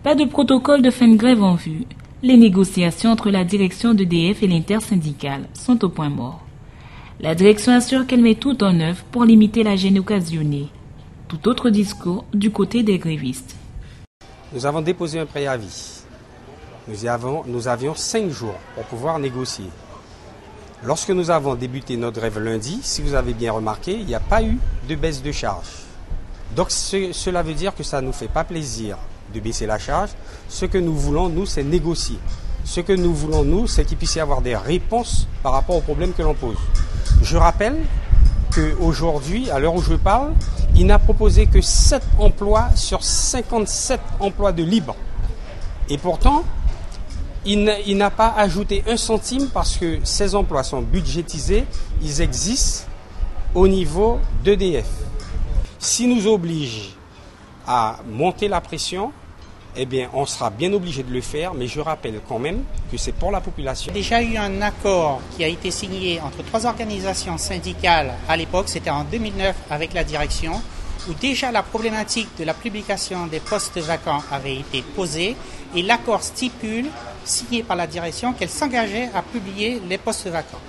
Pas de protocole de fin de grève en vue. Les négociations entre la direction d'EDF et l'intersyndicale sont au point mort. La direction assure qu'elle met tout en œuvre pour limiter la gêne occasionnée. Tout autre discours du côté des grévistes. Nous avons déposé un préavis. Nous avions 5 jours pour pouvoir négocier. Lorsque nous avons débuté notre grève lundi, si vous avez bien remarqué, il n'y a pas eu de baisse de charge. Donc cela veut dire que ça ne nous fait pas plaisir de baisser la charge. Ce que nous voulons, nous, c'est négocier. Ce que nous voulons, nous, c'est qu'il puisse y avoir des réponses par rapport aux problèmes que l'on pose. Je rappelle qu'aujourd'hui, à l'heure où je parle, il n'a proposé que 7 emplois sur 57 emplois de libre. Et pourtant, il n'a pas ajouté un centime parce que ces emplois sont budgétisés, ils existent au niveau d'EDF. S'il nous oblige à monter la pression, eh bien, on sera bien obligé de le faire, mais je rappelle quand même que c'est pour la population. Il y a déjà eu un accord qui a été signé entre 3 organisations syndicales à l'époque, c'était en 2009 avec la direction, où déjà la problématique de la publication des postes vacants avait été posée et l'accord stipule, signé par la direction, qu'elle s'engageait à publier les postes vacants.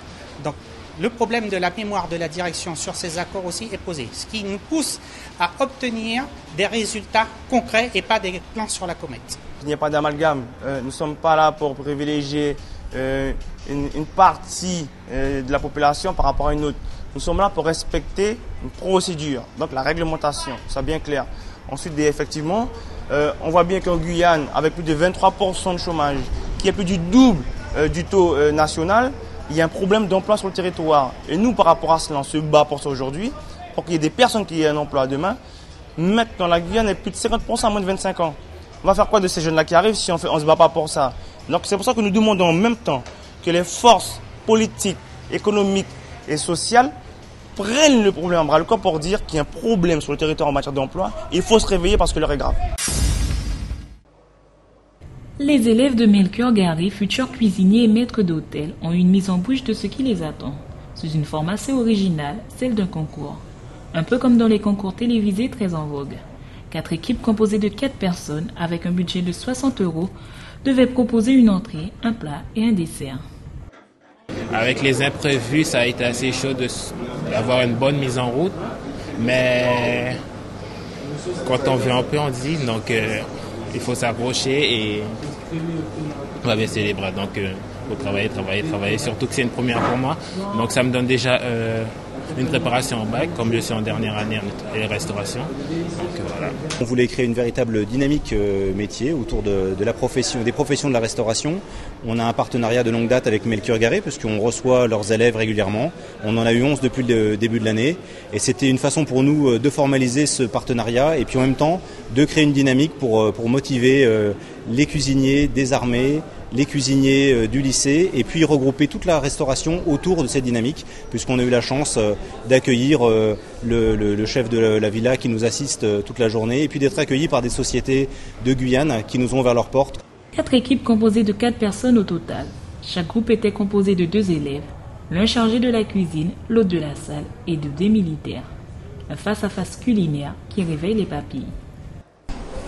Donc, le problème de la mémoire de la direction sur ces accords aussi est posé, ce qui nous pousse à obtenir des résultats concrets et pas des plans sur la comète. Il n'y a pas d'amalgame. Nous ne sommes pas là pour privilégier une partie de la population par rapport à une autre. Nous sommes là pour respecter une procédure, donc la réglementation, c'est bien clair. Ensuite, effectivement, on voit bien qu'en Guyane, avec plus de 23% de chômage, qui est plus du double du taux national, il y a un problème d'emploi sur le territoire. Et nous, par rapport à cela, on se bat pour ça aujourd'hui, pour qu'il y ait des personnes qui aient un emploi demain. Maintenant, la Guyane est plus de 50% à moins de 25 ans. On va faire quoi de ces jeunes-là qui arrivent si on ne se bat pas pour ça? Donc c'est pour ça que nous demandons en même temps que les forces politiques, économiques et sociales prennent le problème à bras le corps pour dire qu'il y a un problème sur le territoire en matière d'emploi. Il faut se réveiller parce que l'heure est grave. Les élèves de Melchior Garé, futurs cuisiniers et maîtres d'hôtel, ont une mise en bouche de ce qui les attend. Sous une forme assez originale, celle d'un concours. Un peu comme dans les concours télévisés très en vogue. 4 équipes composées de 4 personnes, avec un budget de 60 €, devaient proposer une entrée, un plat et un dessert. Avec les imprévus, ça a été assez chaud d'avoir une bonne mise en route. Mais quand on veut un peu, on dit, donc il faut s'accrocher et on va baisser les bras. Donc il faut travailler. Surtout que c'est une première pour moi. Donc ça me donne déjà une préparation au bac, comme je suis en dernière année en restauration. Donc, voilà. On voulait créer une véritable dynamique métier autour de la profession, des professions de la restauration. On a un partenariat de longue date avec Melchior Garé puisqu'on reçoit leurs élèves régulièrement. On en a eu 11 depuis le début de l'année et c'était une façon pour nous de formaliser ce partenariat et puis en même temps de créer une dynamique pour motiver les cuisiniers des armées, les cuisiniers du lycée et puis regrouper toute la restauration autour de cette dynamique puisqu'on a eu la chance d'accueillir le chef de la villa qui nous assiste toute la journée et puis d'être accueillis par des sociétés de Guyane qui nous ont ouvert leurs portes. 4 équipes composées de 4 personnes au total. Chaque groupe était composé de 2 élèves, l'un chargé de la cuisine, l'autre de la salle et de 2 militaires. Un face-à-face culinaire qui réveille les papilles.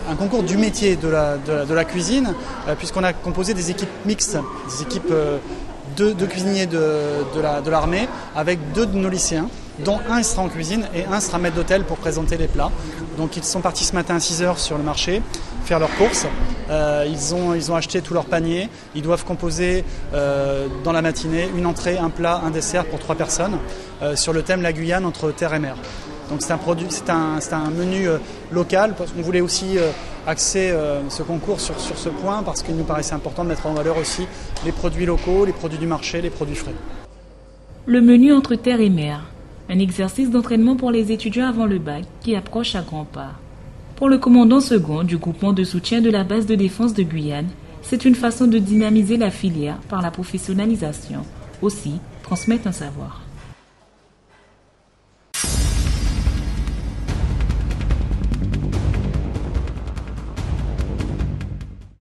Un concours du métier de la cuisine, puisqu'on a composé des équipes mixtes, des équipes de cuisiniers de l'armée, avec 2 de nos lycéens, dont un sera en cuisine et un sera maître d'hôtel pour présenter les plats. Donc ils sont partis ce matin à 6 h sur le marché, faire leurs courses. Ils ont acheté tout leur panier. Ils doivent composer dans la matinée une entrée, un plat, un dessert pour 3 personnes sur le thème la Guyane entre terre et mer. Donc c'est un menu local. On voulait aussi axer ce concours sur ce point parce qu'il nous paraissait important de mettre en valeur aussi les produits locaux, les produits du marché, les produits frais. Le menu entre terre et mer, un exercice d'entraînement pour les étudiants avant le bac qui approche à grands pas. Pour le commandant second du groupement de soutien de la base de défense de Guyane, c'est une façon de dynamiser la filière par la professionnalisation. Aussi, transmettre un savoir.